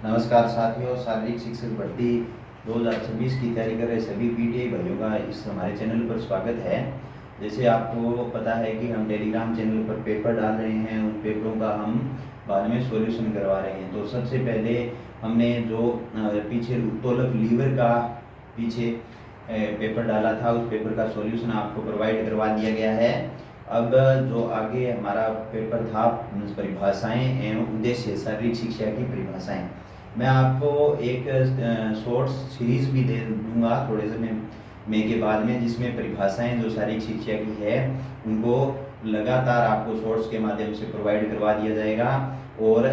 नमस्कार साथियों, शारीरिक शिक्षक भर्ती 2026 की तैयारी कर रहे सभी पीटीआई भाइयों का इस हमारे चैनल पर स्वागत है। जैसे आपको पता है कि हम टेलीग्राम चैनल पर पेपर डाल रहे हैं, उन पेपरों का हम बाद में सॉल्यूशन करवा रहे हैं। तो सबसे पहले हमने जो पीछे उत्तोलक लीवर का पीछे पेपर डाला था, उस पेपर का सॉल्यूशन आपको प्रोवाइड करवा दिया गया है। अब जो आगे हमारा पेपर था, परिभाषाएं एवं उद्देश्य शारीरिक शिक्षा की परिभाषाएं, मैं आपको एक शॉर्ट्स सीरीज भी दे दूंगा थोड़े समय में के बाद में, जिसमें परिभाषाएं जो शारीरिक शिक्षा की है उनको लगातार आपको शॉर्ट्स के माध्यम से प्रोवाइड करवा दिया जाएगा। और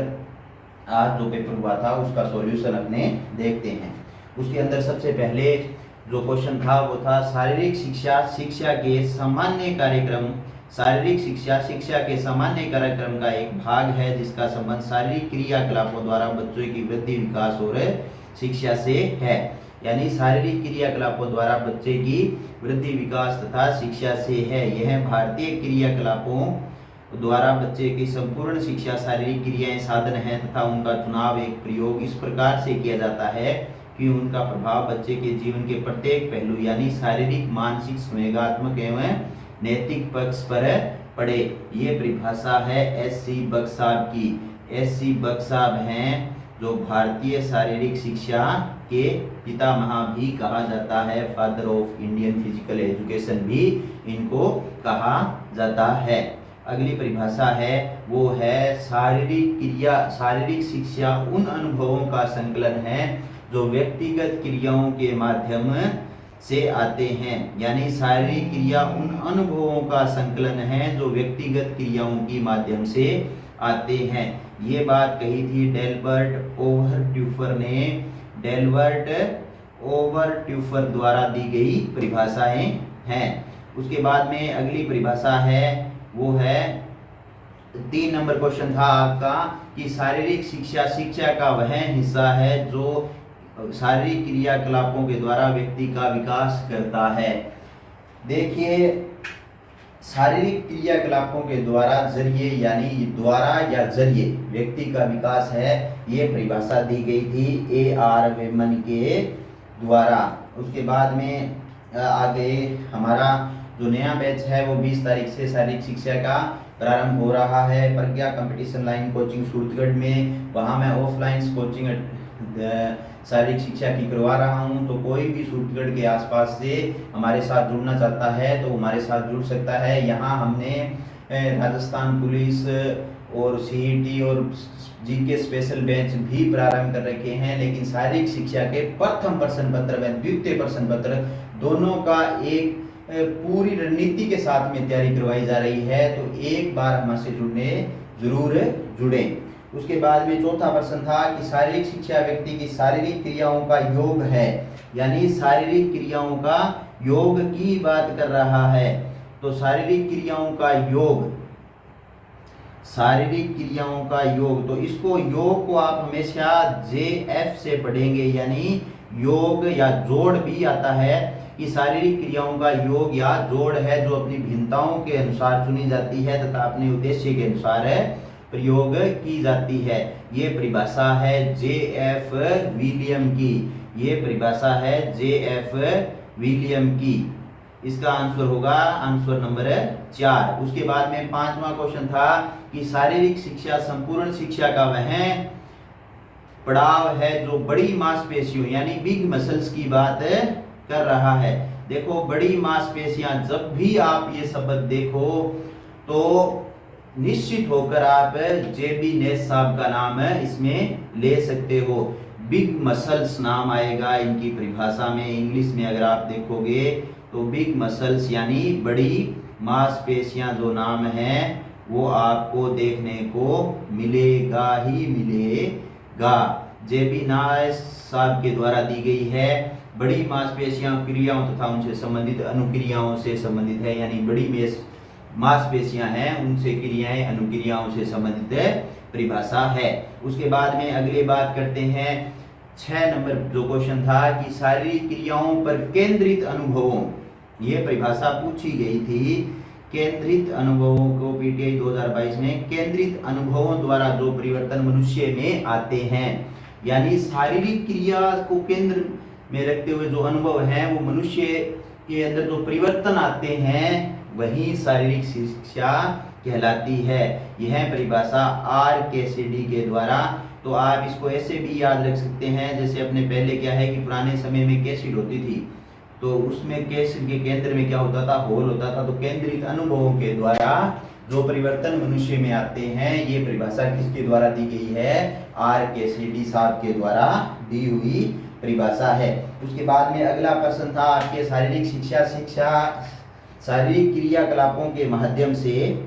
आज जो पेपर हुआ था उसका सॉल्यूशन अपने देखते हैं। उसके अंदर सबसे पहले जो क्वेश्चन था वो था शारीरिक शिक्षा शिक्षा के सामान्य कार्यक्रम। शारीरिक शिक्षा शिक्षा के सामान्य कार्यक्रम का एक भाग है जिसका संबंध शारीरिक क्रियाकलापों द्वारा बच्चों की वृद्धि, विकास और शिक्षा से है। यानी शारीरिक क्रियाकलापों द्वारा बच्चे की वृद्धि, विकास तथा शिक्षा से है। यह भारतीय क्रियाकलापों द्वारा बच्चे की संपूर्ण शिक्षा शारीरिक क्रियाएं साधन है तथा उनका चुनाव एक प्रयोग इस प्रकार से किया जाता है कि उनका प्रभाव बच्चे के जीवन के प्रत्येक पहलू यानी शारीरिक, मानसिक, संवेगात्मक एवं नैतिक पक्ष पर पड़े। ये परिभाषा है एस.सी. बख्श साहब की। एस.सी. बख्श साहब हैं जो भारतीय शारीरिक शिक्षा के पितामह भी कहा जाता है, father of Indian physical education भी इनको कहा जाता है। अगली परिभाषा है वो है शारीरिक क्रिया। शारीरिक शिक्षा उन अनुभवों का संकलन है जो व्यक्तिगत क्रियाओं के माध्यम से आते हैं। यानी शारीरिक क्रिया उन अनुभवों का संकलन है जो व्यक्तिगत क्रियाओं के माध्यम से आते हैं। ये बात कही थी डेल्बर्ट ओवरट्यूफर ने। डेल्बर्ट ओवरट्यूफर द्वारा दी गई परिभाषाएं हैं। उसके बाद में अगली परिभाषा है वो है 3 नंबर क्वेश्चन था आपका कि शारीरिक शिक्षा शिक्षा का वह हिस्सा है जो शारीरिक क्रियाकलापों के द्वारा व्यक्ति का विकास करता है। देखिए, शारीरिक क्रियाकलापों के द्वारा जरिए यानी द्वारा या जरिए व्यक्ति का विकास है, ये परिभाषा दी गई थी A.R. वेमन के द्वारा। उसके बाद में आगे हमारा जो नया बैच है वो 20 तारीख से शारीरिक शिक्षा का प्रारंभ हो रहा है। प्रज्ञा कंपटीशन लाइन कोचिंग सूरतगढ़ में, वहाँ मैं ऑफलाइन कोचिंग शारीरिक शिक्षा की करवा रहा हूँ। तो कोई भी सूरतगढ़ के आसपास से हमारे साथ जुड़ना चाहता है तो हमारे साथ जुड़ सकता है। यहाँ हमने राजस्थान पुलिस और सीईटी और जीके स्पेशल बैच भी प्रारंभ कर रखे हैं, लेकिन शारीरिक शिक्षा के प्रथम प्रश्न पत्र व द्वितीय प्रश्न पत्र दोनों का एक पूरी रणनीति के साथ में तैयारी करवाई जा रही है। तो एक बार हमसे जुड़ने जरूर जुड़ें। उसके बाद में चौथा प्रश्न था कि शारीरिक शिक्षा व्यक्ति की शारीरिक क्रियाओं का योग है। यानी शारीरिक क्रियाओं का योग की बात कर रहा है। तो शारीरिक क्रियाओं का योग, शारीरिक क्रियाओं का योग, तो इसको योग को आप हमेशा JF से पढ़ेंगे। यानी योग या जोड़ भी आता है कि शारीरिक क्रियाओं का योग या जोड़ है जो अपनी भिन्नताओं के अनुसार चुनी जाती है तथा अपने उद्देश्य के अनुसार प्रयोग की जाती है। ये परिभाषा है JF विलियम की। ये परिभाषा है JF विलियम की। इसका आंसर होगा आंसर नंबर 4। उसके बाद में 5वां क्वेश्चन था कि शारीरिक शिक्षा संपूर्ण शिक्षा का वह पड़ाव है जो बड़ी मांसपेशियों यानी बिग मसल्स की बात कर रहा है। देखो, बड़ी मांसपेशियां, जब भी आप ये शब्द देखो तो निश्चित होकर आप JB नेस साहब का नाम इसमें ले सकते हो। बिग मसल्स नाम आएगा इनकी परिभाषा में। इंग्लिश में अगर आप देखोगे तो बिग मसल्स यानी बड़ी मांसपेशियां जो नाम है वो आपको देखने को मिलेगा ही मिलेगा। JB नेस साहब के द्वारा दी गई है। बड़ी मांसपेशियां क्रियाओं तथा उनसे संबंधित अनुक्रियाओं से संबंधित है। यानी बड़ी मांसपेशियां हैं, उनसे क्रियाएं अनुक्रियाओं से संबंधित परिभाषा है। उसके बाद में अगली बात करते हैं 6 नंबर जो क्वेश्चन था कि शारीरिक क्रियाओं पर केंद्रित अनुभवों, ये परिभाषा पूछी गई थी। केंद्रित अनुभवों को पीटीआई 2022 में केंद्रित अनुभवों द्वारा जो परिवर्तन मनुष्य में आते हैं, यानी शारीरिक क्रिया को केंद्र में रखते हुए जो अनुभव है वो मनुष्य के अंदर जो परिवर्तन आते हैं वही शारीरिक शिक्षा कहलाती है। यह परिभाषा आर कैसिडी के द्वारा, तो आप इसको ऐसे भी याद रख सकते हैं जैसे अपने पहले क्या है कि पुराने समय में कैसिड होती थी तो उसमें कैसिड के केंद्र में क्या होता था, होल होता था। तो केंद्रित अनुभवों के द्वारा जो परिवर्तन मनुष्य में आते हैं ये परिभाषा किसके द्वारा दी गई है, आर कैसिडी साहब के द्वारा दी हुई परिभाषा है। उसके बाद में अगला प्रश्न था आपके शारीरिक शारीरिक क्रियाकलापों के माध्यम से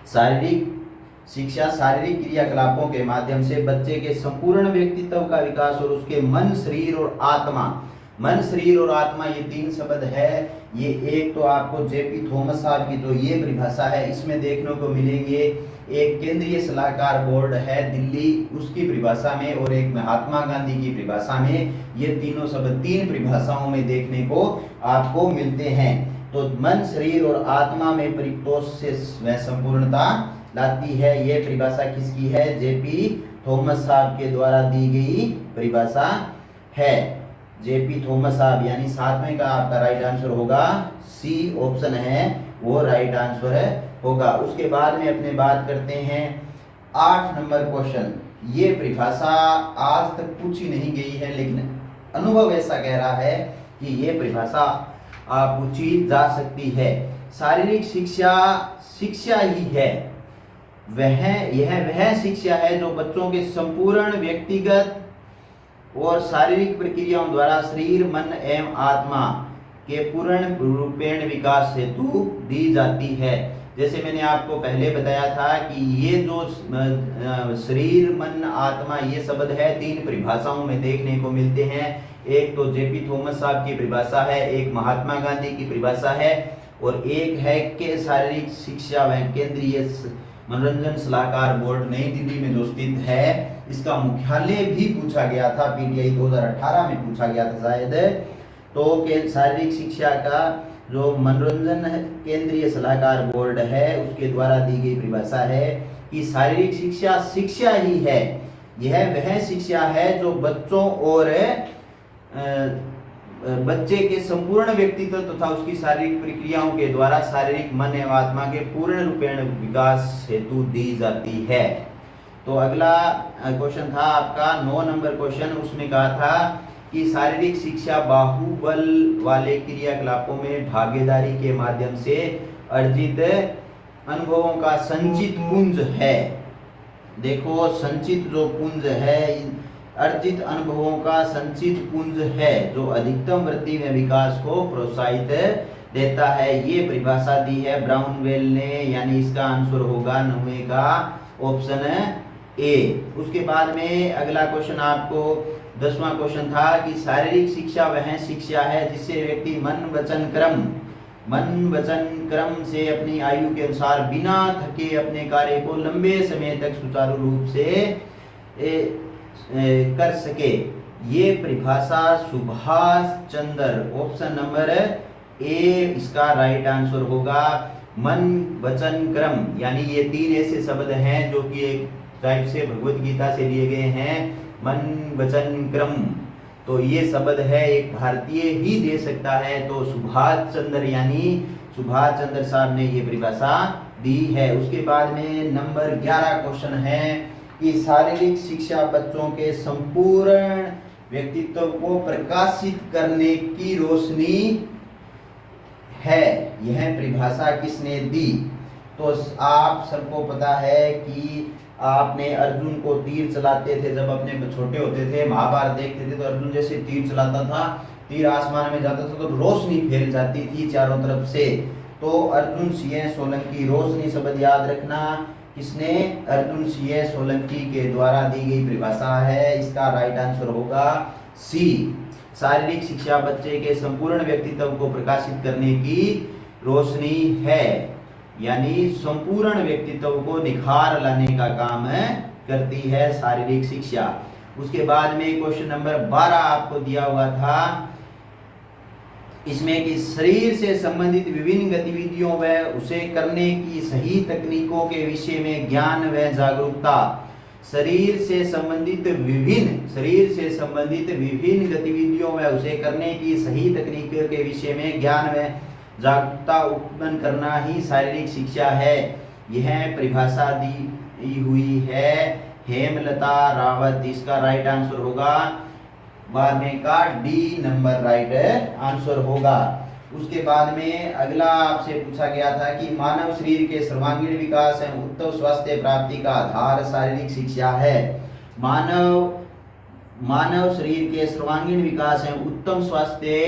शारीरिक क्रियाकलापों के माध्यम से बच्चे के संपूर्ण व्यक्तित्व का विकास और उसके मन, शरीर और आत्मा ये तीन शब्द है। ये एक तो आपको जेपी थॉमस साहब की जो ये परिभाषा है इसमें देखने को मिलेंगे, एक केंद्रीय सलाहकार बोर्ड है दिल्ली उसकी परिभाषा में और एक महात्मा गांधी की परिभाषा में, ये तीनों शब्द तीन परिभाषाओं में देखने को आपको मिलते हैं। तो मन, शरीर और आत्मा में परितोष से वह संपूर्णता लाती है। यह परिभाषा किसकी है, जेपी थॉमस साहब के द्वारा दी गई परिभाषा है। जेपी थॉमस साहब, यानी सातवें का आपका राइट आंसर होगा सी ऑप्शन है वो राइट आंसर होगा। उसके बाद में अपने बात करते हैं 8 नंबर क्वेश्चन। ये परिभाषा आज तक पूछी नहीं गई है लेकिन अनुभव ऐसा कह रहा है कि ये परिभाषा पूछी जा सकती है। शारीरिक शिक्षा ही है वह शिक्षा है जो बच्चों के संपूर्ण व्यक्तिगत और शारीरिक प्रक्रियाओं द्वारा शरीर, मन एवं आत्मा के पूर्ण रूपेण विकास हेतु दी जाती है। जैसे मैंने आपको पहले बताया था कि ये जो शरीर, मन, आत्मा ये शब्द है तीन परिभाषाओं में देखने को मिलते हैं। एक तो जेपी थॉमस साहब की परिभाषा है, एक महात्मा गांधी की परिभाषा है और एक है कि शारीरिक शिक्षा व केंद्रीय मनोरंजन सलाहकार बोर्ड नई दिल्ली में जो स्थित है। इसका मुख्यालय भी पूछा गया था, पीटीआई 2018 में पूछा गया था शायद। तो शारीरिक शिक्षा का जो मनोरंजन केंद्रीय सलाहकार बोर्ड है उसके द्वारा दी गई परिभाषा है कि शारीरिक शिक्षा ही है। यह वह शिक्षा है जो बच्चों और बच्चे के संपूर्ण व्यक्तित्व तथा उसकी शारीरिक प्रक्रियाओं के द्वारा शारीरिक, मन एवं आत्मा के पूर्ण रूपेण विकास हेतु दी जाती है। तो अगला क्वेश्चन था आपका 9 नंबर क्वेश्चन। उसमें कहा था कि शारीरिक शिक्षा बाहुबल वाले क्रियाकलापों में भागीदारी के माध्यम से अर्जित अनुभवों का संचित पुंज है। देखो संचित जो पुंज है, अर्जित अनुभवों का संचित पुंज है जो अधिकतम वृद्धि में विकास को प्रोत्साहित देता है। ये परिभाषा दी है ब्राउनवेल ने, यानी इसका आंसर होगा 9वें का ऑप्शन ए। उसके बाद में अगला क्वेश्चन आपको 10वां क्वेश्चन था कि शारीरिक शिक्षा वह शिक्षा है जिससे व्यक्ति मन वचन क्रम से अपनी आयु के अनुसार बिना थके अपने कार्य को लंबे समय तक सुचारू रूप से कर सके। ये परिभाषा Subhash Chandra, option number A इसका राइट आंसर होगा। मन वचन क्रम, यानी ये तीन ऐसे शब्द हैं जो कि एक टाइप से भगवत गीता से लिए गए हैं। मन वचन क्रम, तो ये शब्द है एक भारतीय ही दे सकता है। तो सुभाष चंद्र यानी सुभाष चंद्र साहब ने ये परिभाषा दी है। उसके बाद में नंबर 11 क्वेश्चन है कि शारीरिक शिक्षा बच्चों के संपूर्ण व्यक्तित्व को प्रकाशित करने की रोशनी है। यह परिभाषा किसने दी? तो आप सबको पता है कि आपने अर्जुन को तीर चलाते थे जब अपने छोटे होते थे, महाभारत देखते थे तो अर्जुन जैसे तीर चलाता था, तीर आसमान में जाता था तो रोशनी फैल जाती थी चारों तरफ से। तो अर्जुन सिंह सोलंकी, रोशनी शब्द याद रखना, किसने? अर्जुन सिंह सोलंकी के द्वारा दी गई परिभाषा है। इसका राइट आंसर होगा सी। शारीरिक शिक्षा बच्चे के संपूर्ण व्यक्तित्व को प्रकाशित करने की रोशनी है, यानी संपूर्ण व्यक्तित्व को निखार लाने का काम करती है शारीरिक शिक्षा। उसके बाद में क्वेश्चन नंबर 12 आपको दिया हुआ था, इसमें कि शरीर से संबंधित विभिन्न गतिविधियों व उसे करने की सही तकनीकों के विषय में ज्ञान व जागरूकता शरीर से संबंधित विभिन्न गतिविधियों में उसे करने की सही तकनीकों के विषय में ज्ञान में जागरूकता उत्पन्न करना ही शारीरिक शिक्षा है। यह परिभाषा दी हुई है हेमलता रावत। इसका राइट आंसर होगा 12वें का डी नंबर राइट आंसर होगा। उसके बाद में अगला आपसे पूछा गया था कि मानव शरीर के सर्वांगीण विकास एवं उत्तम स्वास्थ्य प्राप्ति का आधार शारीरिक शिक्षा है। मानव शरीर के सर्वांगीण विकास एवं उत्तम स्वास्थ्य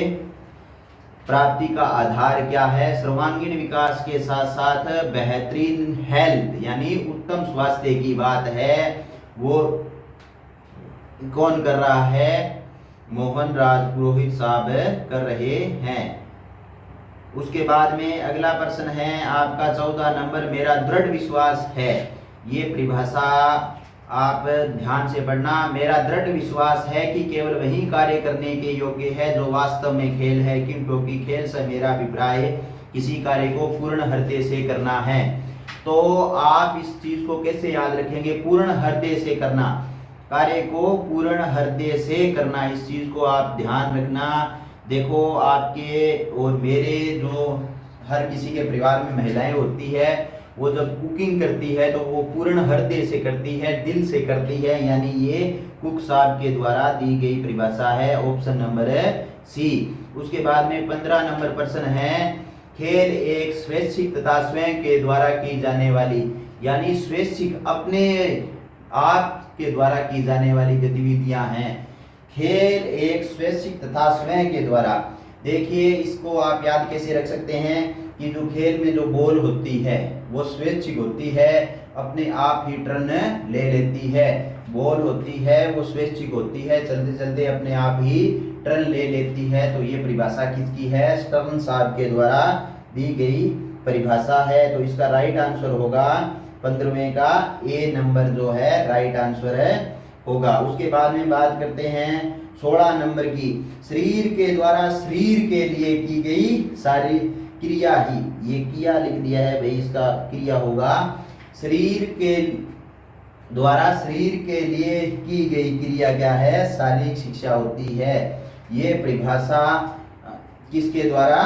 प्राप्ति का आधार क्या है? सर्वांगीण विकास के साथ साथ बेहतरीन हेल्थ यानी उत्तम स्वास्थ्य की बात है। वो कौन कर रहा है? मोहन राज पुरोहित साहब कर रहे हैं। उसके बाद में अगला प्रश्न है आपका 14 नंबर, मेरा दृढ़ विश्वास है। ये परिभाषा आप ध्यान से पढ़ना। मेरा दृढ़ विश्वास है कि केवल वही कार्य करने के योग्य है जो वास्तव में खेल है, क्योंकि खेल से मेरा अभिप्राय किसी कार्य को पूर्ण हृदय से करना है। तो आप इस चीज को कैसे याद रखेंगे? पूर्ण हृदय से करना, कार्य को पूर्ण हृदय से करना, इस चीज को आप ध्यान रखना। देखो आपके और मेरे जो हर किसी के परिवार में महिलाएं होती है, वो जब कुकिंग करती है तो वो पूर्ण हृदय से करती है, दिल से करती है, यानी ये कुक साहब के द्वारा दी गई परिभाषा है। Option number C. उसके बाद में 15 नंबर प्रश्न है, खेल एक स्वैच्छिक तथा स्वयं के द्वारा की जाने वाली, यानी स्वैच्छिक अपने आप के द्वारा की जाने वाली गतिविधियां हैं। खेल एक स्वैच्छिक तथा स्वयं के द्वारा। देखिए इसको आप याद कैसे रख सकते हैं कि जो खेल में जो बॉल होती है वो स्वैच्छिक होती है, अपने आप ही टर्न ले लेती है। बॉल होती है वो स्वैच्छिक होती है, चलते चलते अपने आप ही टर्न ले लेती है। तो ये परिभाषा किसकी है? स्टर्न साहब के द्वारा दी गई परिभाषा है। तो इसका राइट आंसर होगा 15वें का ए नंबर जो है राइट आंसर होगा। उसके बाद में बात करते हैं 16 नंबर की, शरीर के द्वारा शरीर के लिए की गई सारी क्रिया ही, ये क्रिया लिख दिया है भाई, इसका क्रिया होगा शरीर के द्वारा शरीर के लिए की गई क्रिया क्या है? शारीरिक शिक्षा होती है। ये परिभाषा किसके द्वारा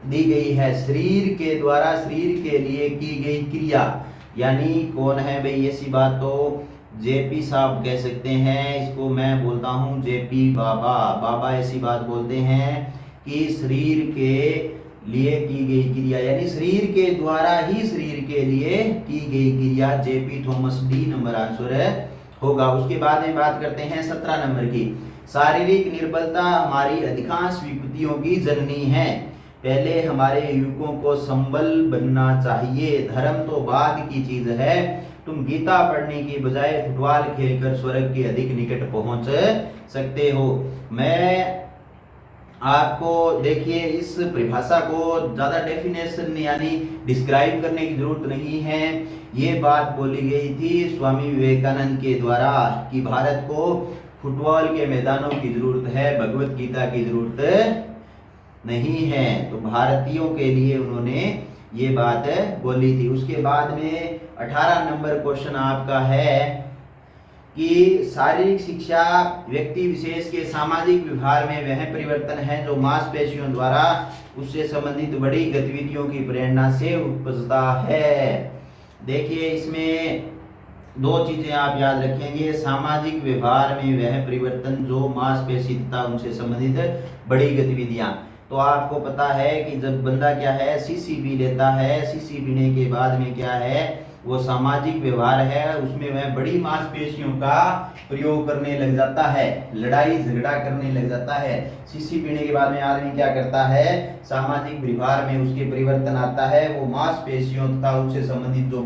दी गई है? शरीर के द्वारा शरीर के लिए की गई क्रिया, यानी कौन है भाई? ऐसी बात तो जेपी साहब कह सकते हैं, इसको मैं बोलता हूँ जेपी बाबा। बाबा ऐसी बात बोलते हैं कि शरीर के लिए की गई क्रिया, यानी शरीर के द्वारा ही शरीर के लिए की गई क्रिया। JP Thomas D number answer होगा। उसके बाद में बात करते हैं 17 नंबर की, शारीरिक निर्बलता हमारी अधिकांश विपत्तियों की जननी है। पहले हमारे युवकों को संबल बनना चाहिए, धर्म तो बाद की चीज है। तुम गीता पढ़ने की बजाय फुटबॉल खेलकर स्वर्ग के अधिक निकट पहुंच सकते हो। मैं आपको देखिए इस परिभाषा को ज्यादा डेफिनेशन यानी डिस्क्राइब करने की जरूरत नहीं है। ये बात बोली गई थी स्वामी विवेकानंद के द्वारा कि भारत को फुटबॉल के मैदानों की जरूरत है, भगवत गीता की जरूरत नहीं है। तो भारतीयों के लिए उन्होंने ये बात बोली थी। उसके बाद में 18 नंबर क्वेश्चन आपका है कि शारीरिक शिक्षा व्यक्ति विशेष के सामाजिक व्यवहार में वह परिवर्तन है जो मांसपेशियों द्वारा उससे संबंधित बड़ी गतिविधियों की प्रेरणा से उपजता है। देखिए इसमें दो चीजें आप याद रखेंगे, सामाजिक व्यवहार में वह परिवर्तन जो मांसपेशी तथा उनसे संबंधित बड़ी गतिविधियां। तो आपको पता है कि जब बंदा क्या है सीसी पी लेता है, सीसी पीने के बाद में क्या है वो सामाजिक व्यवहार है, उसमें वह बड़ी मांसपेशियों का प्रयोग करने लग जाता है, लड़ाई झगड़ा करने लग जाता है। सीसी पीने के बाद में आदमी क्या करता है, सामाजिक व्यवहार में उसके परिवर्तन आता है, वो मांसपेशियों तथा उससे संबंधित जो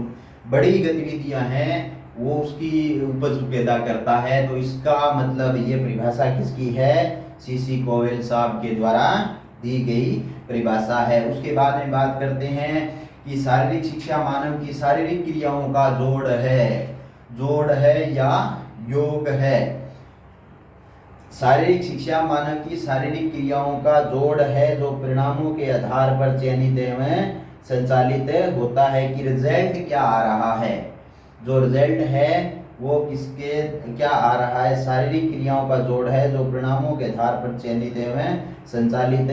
बड़ी गतिविधियां हैं वो उसकी उपज पैदा करता है। तो इसका मतलब ये परिभाषा किसकी है? सीसी कोवेल साहब के द्वारा दी गई परिभाषा है। उसके बाद में बात करते हैं कि शारीरिक शिक्षा मानव की शारीरिक क्रियाओं का जोड़ है या योग है। शारीरिक शिक्षा मानव की शारीरिक क्रियाओं का जोड़ है जो परिणामों के आधार पर चयनित एवं संचालित होता है कि रिजल्ट क्या आ रहा है। जो रिजल्ट है वो किसके क्या आ रहा है, शारीरिक क्रियाओं का जोड़ है जो परिणामों के आधार पर चयनित एवं संचालित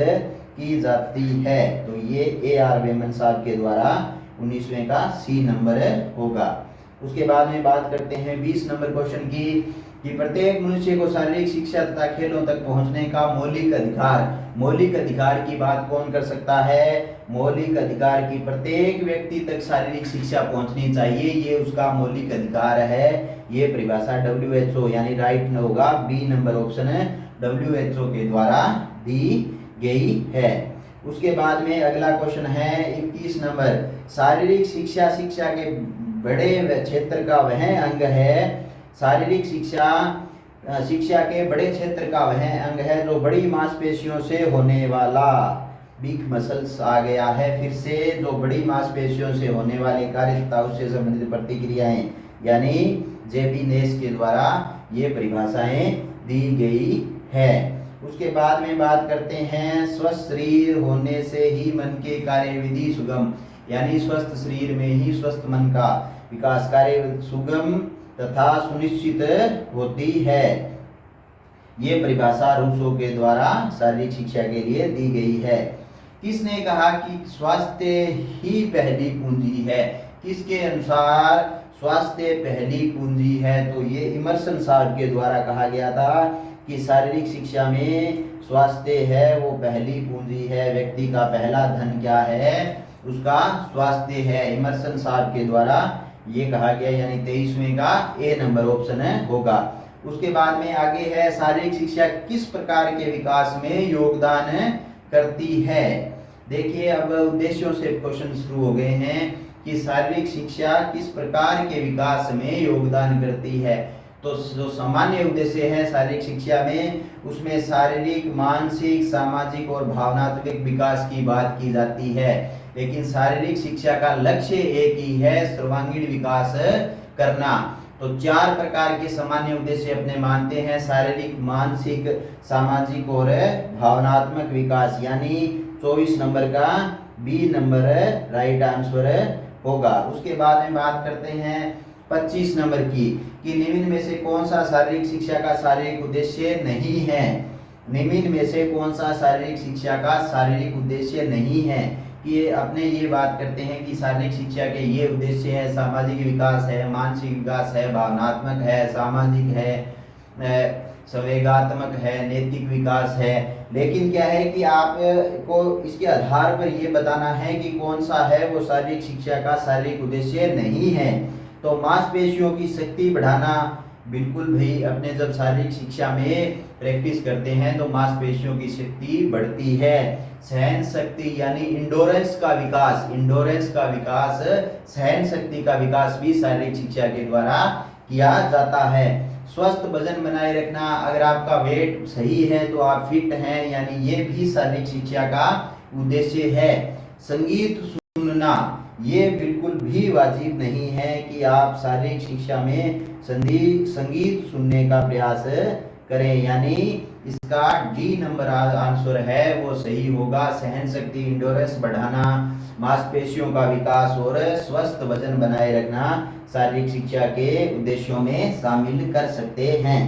की जाती है। तो ये AR बेमन साहब के द्वारा 19वें का C नंबर होगा। उसके बाद में बात करते हैं 20 नंबर क्वेश्चन की कि प्रत्येक मनुष्य को शारीरिक शिक्षा तथा खेलों तक पहुंचने का मौलिक अधिकार की बात कौन कर सकता है? मौलिक अधिकार की प्रत्येक व्यक्ति तक शारीरिक शिक्षा पहुंचनी चाहिए, ये उसका मौलिक अधिकार है। ये परिभाषा WHO यानी राइट होगा, बी नंबर ऑप्शन है, WHO के द्वारा दी गई है। उसके बाद में अगला क्वेश्चन है 21 नंबर, शारीरिक शिक्षा के बड़े क्षेत्र का वह अंग है। शारीरिक शिक्षा के बड़े क्षेत्र का वह अंग है जो बड़ी मांसपेशियों से होने वाला, बिग मसल्स आ गया है फिर से, जो बड़ी मांसपेशियों से होने वाले कार्य तथा उससे संबंधित प्रतिक्रियाएं, यानी JB नेस के द्वारा ये परिभाषाएं दी गई है। उसके बाद में बात करते हैं स्वस्थ शरीर होने से ही मन के कार्यविधि सुगम, यानी स्वस्थ शरीर में ही स्वस्थ मन का विकास कार्य सुगम तथा सुनिश्चित होती है। ये परिभाषा रूसो के द्वारा शारीरिक शिक्षा के लिए दी गई है। किसने कहा कि स्वास्थ्य ही पहली पूंजी है? किसके अनुसार स्वास्थ्य पहली पूंजी है? तो ये इमर्सन साहब के द्वारा कहा गया था कि शारीरिक शिक्षा में स्वास्थ्य है वो पहली पूंजी है। व्यक्ति का पहला धन क्या है? उसका स्वास्थ्य है। इमर्सन साहब के द्वारा ये कहा गया, यानी 23वें का A नंबर ऑप्शन होगा। उसके बाद में आगे है शारीरिक शिक्षा किस प्रकार के विकास में योगदान करती है? देखिए अब उद्देश्यों से क्वेश्चन शुरू हो गए हैं कि शारीरिक शिक्षा किस प्रकार के विकास में योगदान करती है। तो जो सामान्य उद्देश्य है शारीरिक शिक्षा में, उसमें शारीरिक, मानसिक, सामाजिक और भावनात्मक विकास की बात की जाती है। लेकिन शारीरिक शिक्षा का लक्ष्य एक ही है, सर्वांगीण विकास करना। तो 4 प्रकार के सामान्य उद्देश्य अपने मानते हैं, शारीरिक, मानसिक, सामाजिक और भावनात्मक विकास, यानी 24 नंबर का B नंबर राइट आंसर होगा। उसके बाद में बात करते हैं 25 नंबर की कि निम्न में से कौन सा शारीरिक शिक्षा का शारीरिक उद्देश्य नहीं है? निम्न में से कौन सा शारीरिक शिक्षा का शारीरिक उद्देश्य नहीं है? कि अपने ये बात करते हैं कि शारीरिक शिक्षा के ये उद्देश्य है, सामाजिक विकास है, मानसिक विकास है, भावनात्मक है, सामाजिक है, संवेगात्मक है, नैतिक विकास है। लेकिन क्या है कि आपको इसके आधार पर ये बताना है कि कौन सा है वो शारीरिक शिक्षा का शारीरिक उद्देश्य नहीं है। तो मांसपेशियों की शक्ति बढ़ाना, बिल्कुल भाई, अपने जब शारीरिक शिक्षा में प्रैक्टिस करते हैं तो मांसपेशियों की शक्ति बढ़ती है। सहन शक्ति यानी इंडोरेंस का विकास, सहन शक्ति का विकास भी शारीरिक शिक्षा के द्वारा किया जाता है। स्वस्थ वजन बनाए रखना, अगर आपका वेट सही है तो आप फिट हैं, यानी ये भी शारीरिक शिक्षा का उद्देश्य है। संगीत सुनना, ये बिल्कुल भी वाजिब नहीं है कि आप शारीरिक शिक्षा में संगीत सुनने का प्रयास करें, यानी इसका D नंबर आंसर है वो सही होगा। सहन शक्ति, इंडोरेंस बढ़ाना, मांसपेशियों का विकास और स्वस्थ वजन बनाए रखना शारीरिक शिक्षा के उद्देश्यों में शामिल कर सकते हैं।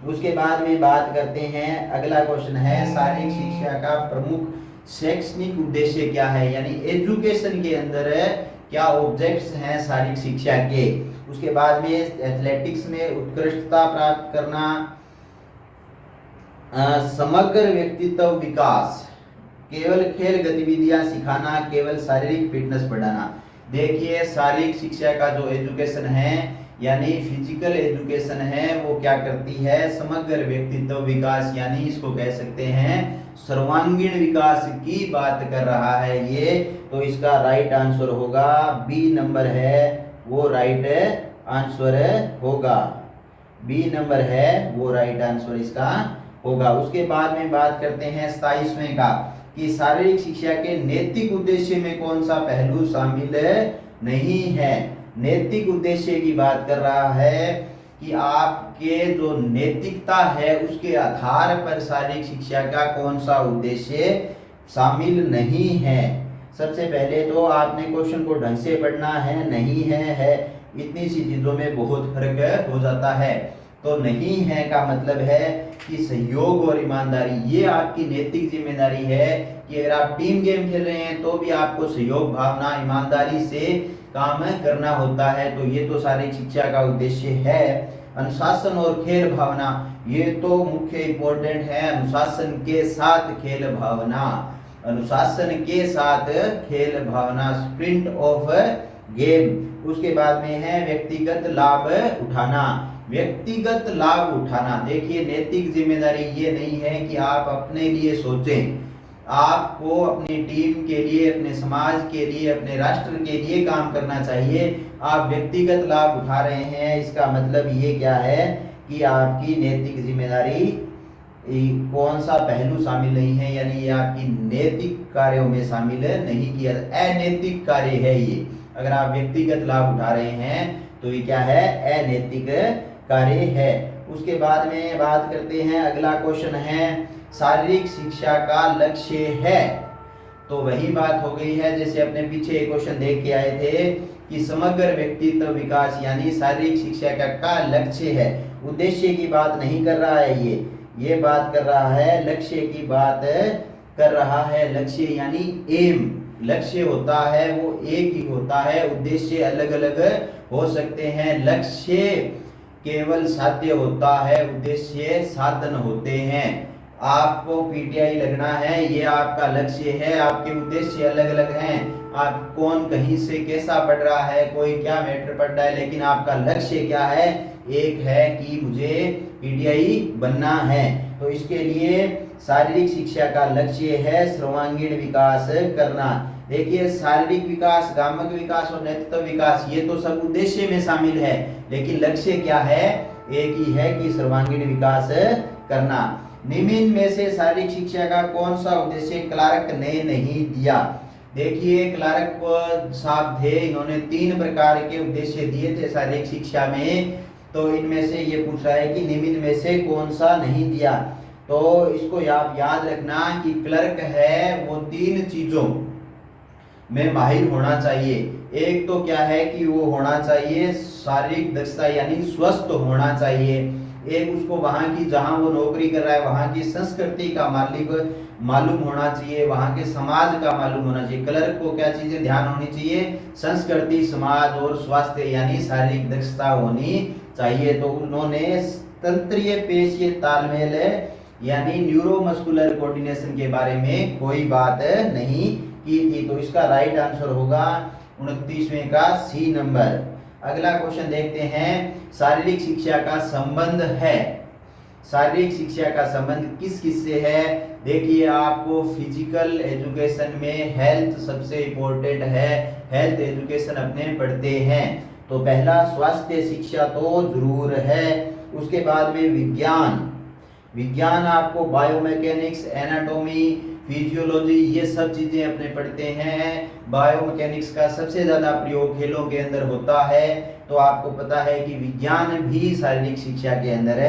उसके बाद में बात करते हैं, अगला क्वेश्चन है शारीरिक शिक्षा का प्रमुख शैक्षणिक उद्देश्य क्या है, यानी एजुकेशन के अंदर क्या ऑब्जेक्ट्स हैं शारीरिक शिक्षा के। उसके बाद में एथलेटिक्स में उत्कृष्टता प्राप्त करना, समग्र व्यक्तित्व विकास, केवल खेल गतिविधियां सिखाना, केवल शारीरिक फिटनेस बढ़ाना। देखिए शारीरिक शिक्षा का जो एजुकेशन है यानी फिजिकल एजुकेशन है वो क्या करती है, समग्र व्यक्तित्व विकास, यानी इसको कह सकते हैं सर्वांगीण विकास की बात कर रहा है ये। तो इसका राइट आंसर होगा B नंबर है वो राइट आंसर होगा, B नंबर है वो राइट आंसर इसका होगा। उसके बाद में बात करते हैं 27वें का कि शारीरिक शिक्षा के नैतिक उद्देश्य में कौन सा पहलू शामिल नहीं है। नैतिक उद्देश्य की बात कर रहा है कि आपके जो नैतिकता है उसके आधार पर शारीरिक शिक्षा का कौन सा उद्देश्य शामिल नहीं है। सबसे पहले तो आपने क्वेश्चन को ढंग से पढ़ना है, नहीं है इतनी सी चीजों में बहुत फर्क हो जाता है। तो नहीं है का मतलब है कि सहयोग और ईमानदारी, ये आपकी नैतिक जिम्मेदारी है कि अगर आप टीम गेम खेल रहे हैं तो भी आपको सहयोग भावना, ईमानदारी से काम करना होता है। तो ये तो शारीरिक शिक्षा का उद्देश्य है। अनुशासन और खेल भावना, ये तो मुख्य इंपॉर्टेंट है। अनुशासन के साथ खेल भावना, अनुशासन के साथ खेल भावना, स्प्रिंट ऑफ गेम। उसके बाद में है व्यक्तिगत लाभ उठाना, व्यक्तिगत लाभ उठाना। देखिए नैतिक जिम्मेदारी ये नहीं है कि आप अपने लिए सोचें, आपको अपनी टीम के लिए, अपने समाज के लिए, अपने राष्ट्र के लिए काम करना चाहिए। आप व्यक्तिगत लाभ उठा रहे हैं, इसका मतलब ये क्या है कि आपकी नैतिक जिम्मेदारी कौन सा पहलू शामिल नहीं है, यानी ये आपकी नैतिक कार्यों में शामिल नहीं किया, अनैतिक कार्य है ये। अगर आप व्यक्तिगत लाभ उठा रहे हैं तो ये क्या है, अनैतिक कार्य है। उसके बाद में बात करते हैं, अगला क्वेश्चन है शारीरिक शिक्षा का लक्ष्य है। तो वही बात हो गई है जैसे अपने पीछे एक क्वेश्चन देख के आए थे कि समग्र व्यक्तित्व विकास, यानी शारीरिक शिक्षा का लक्ष्य है। उद्देश्य की बात नहीं कर रहा है, ये बात कर रहा है, लक्ष्य की बात कर रहा है। लक्ष्य यानी एम, लक्ष्य होता है वो एक ही होता है, उद्देश्य अलग अलग हो सकते हैं। लक्ष्य केवल साध्य होता है, उद्देश्य साधन होते हैं। आपको पीटीआई लगना है, ये आपका लक्ष्य है, आपके उद्देश्य अलग अलग हैं। आप कौन कहीं से कैसा पढ़ रहा है, कोई क्या मैटर पढ़ रहा है, लेकिन आपका लक्ष्य क्या है, एक है कि मुझे पीटीआई बनना है। तो इसके लिए शारीरिक शिक्षा का लक्ष्य है सर्वांगीण विकास करना। देखिए शारीरिक विकास, गामक विकास और नेतृत्व विकास, ये तो सब उद्देश्य में शामिल है, लेकिन लक्ष्य क्या है, एक ही है कि सर्वांगीण विकास करना। निम्न में से शारीरिक शिक्षा का कौन सा उद्देश्य क्लार्क ने नहीं दिया। देखिए क्लार्क साहब थे, इन्होंने 3 प्रकार के उद्देश्य दिए थे शारीरिक शिक्षा में। तो इनमें से ये पूछ रहा है कि निम्न में से कौन सा नहीं दिया। तो इसको आप याद रखना कि क्लर्क है वो 3 चीजों में माहिर होना चाहिए। एक तो क्या है कि वो होना चाहिए शारीरिक दक्षता, यानी स्वस्थ होना चाहिए। एक उसको वहां की, जहां वो नौकरी कर रहा है वहां की संस्कृति का मालूम होना चाहिए, वहां के समाज का मालूम होना चाहिए। क्लर्क को क्या चीजें ध्यान होनी चाहिए, संस्कृति, समाज और स्वास्थ्य, यानी शारीरिक दक्षता होनी चाहिए। तो उन्होंने तंत्रीय पेशीय तालमेल यानी न्यूरोमस्कुलर कोऑर्डिनेशन के बारे में कोई बात नहीं की थी। तो इसका राइट आंसर होगा 29वें का सी नंबर। अगला क्वेश्चन देखते हैं, शारीरिक शिक्षा का संबंध है, शारीरिक शिक्षा का संबंध किस किस से है। देखिए आपको फिजिकल एजुकेशन में हेल्थ सबसे इम्पोर्टेंट है, हेल्थ एजुकेशन अपने पढ़ते हैं। तो पहला स्वास्थ्य शिक्षा तो जरूर है। उसके बाद में विज्ञान, विज्ञान आपको बायोमैकेनिक्स, एनाटॉमी, फिजियोलॉजी, ये सब चीजें अपने पढ़ते हैं। बायोमैकेनिक्स का सबसे ज्यादा प्रयोग खेलों के अंदर होता है। तो आपको पता है कि विज्ञान भी शारीरिक शिक्षा के अंदर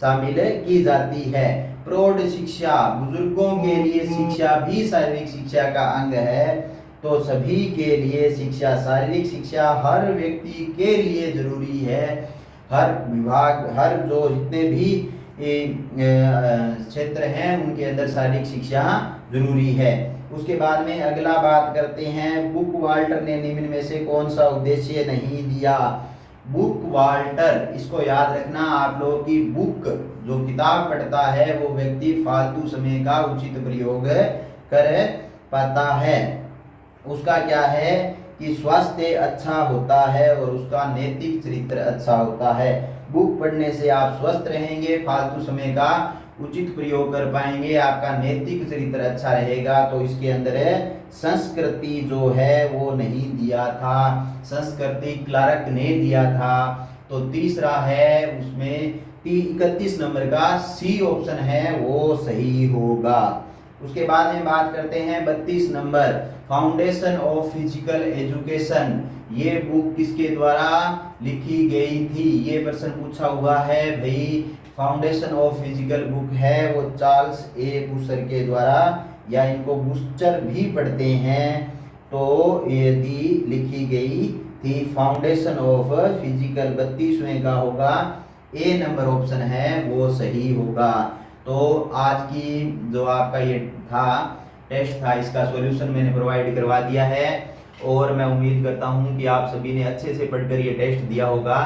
शामिल की जाती है। प्रौढ़ शिक्षा, बुजुर्गों के लिए शिक्षा भी शारीरिक शिक्षा का अंग है। तो सभी के लिए शिक्षा, शारीरिक शिक्षा हर व्यक्ति के लिए जरूरी है। हर विभाग, हर जो जितने भी क्षेत्र हैं उनके अंदर शारीरिक शिक्षा जरूरी है। उसके बाद में अगला बात करते हैं, बुक वाल्टर ने निम्न में से कौन सा उद्देश्य नहीं दिया। बुक वाल्टर, इसको याद रखना आप लोगों की, बुक जो किताब पढ़ता है वो व्यक्ति फालतू समय का उचित प्रयोग कर पाता है। उसका क्या है कि स्वास्थ्य अच्छा होता है और उसका नैतिक चरित्र अच्छा होता है। बुक पढ़ने से आप स्वस्थ रहेंगे, फालतू समय का उचित प्रयोग कर पाएंगे, आपका नैतिक चरित्र अच्छा रहेगा। तो इसके अंदर संस्कृति जो है वो नहीं दिया था, संस्कृति क्लार्क ने दिया था। तो तीसरा है उसमें 31 नंबर का सी ऑप्शन है वो सही होगा। उसके बाद में बात करते हैं 32 number, foundation of physical education. ये बुक किसके द्वारा लिखी गई थी, ये प्रश्न पूछा हुआ है भाई। फाउंडेशन ऑफ फिजिकल बुक है वो चार्ल्स ए बूस्टर के द्वारा, या इनको बूस्टर भी पढ़ते हैं, तो यदि लिखी गई दी फाउंडेशन ऑफ फिजिकल 32वें का होगा ए नंबर ऑप्शन है वो सही होगा। तो आज की जो आपका ये था टेस्ट था इसका सॉल्यूशन मैंने प्रोवाइड करवा दिया है और मैं उम्मीद करता हूँ कि आप सभी ने अच्छे से पढ़कर ये टेस्ट दिया होगा।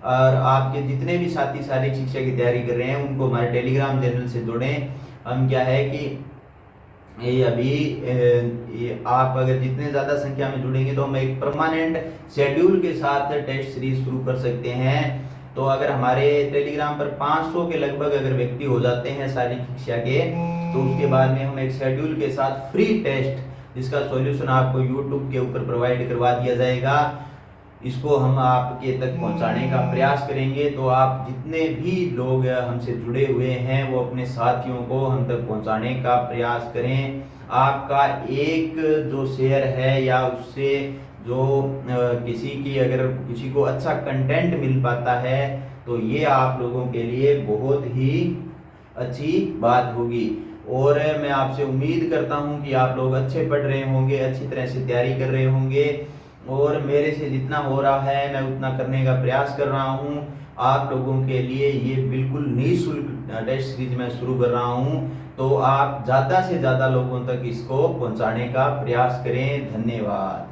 और आपके जितने भी साथी शारीरिक शिक्षा की तैयारी कर रहे हैं उनको हमारे टेलीग्राम चैनल से जोड़ें। हम क्या है कि ये अभी आप अगर जितने ज़्यादा संख्या में जुड़ेंगे तो हम एक परमानेंट शेड्यूल के साथ टेस्ट सीरीज शुरू कर सकते हैं। तो अगर हमारे टेलीग्राम पर 500 के लगभग अगर व्यक्ति हो जाते हैं शारीरिक शिक्षा के, तो उसके बाद में हम एक शेड्यूल के साथ फ्री टेस्ट जिसका सॉल्यूशन आपको यूट्यूब के ऊपर प्रोवाइड करवा दिया जाएगा, इसको हम आपके तक पहुंचाने का प्रयास करेंगे। तो आप जितने भी लोग हमसे जुड़े हुए हैं वो अपने साथियों को हम तक पहुंचाने का प्रयास करें। आपका एक जो शेयर है या उससे जो किसी की अगर किसी को अच्छा कंटेंट मिल पाता है तो ये आप लोगों के लिए बहुत ही अच्छी बात होगी। और मैं आपसे उम्मीद करता हूं कि आप लोग अच्छे पढ़ रहे होंगे, अच्छी तरह से तैयारी कर रहे होंगे और मेरे से जितना हो रहा है मैं उतना करने का प्रयास कर रहा हूं। आप लोगों के लिए ये बिल्कुल निःशुल्क टेस्ट सीरीज मैं शुरू कर रहा हूं, तो आप ज़्यादा से ज़्यादा लोगों तक इसको पहुंचाने का प्रयास करें। धन्यवाद।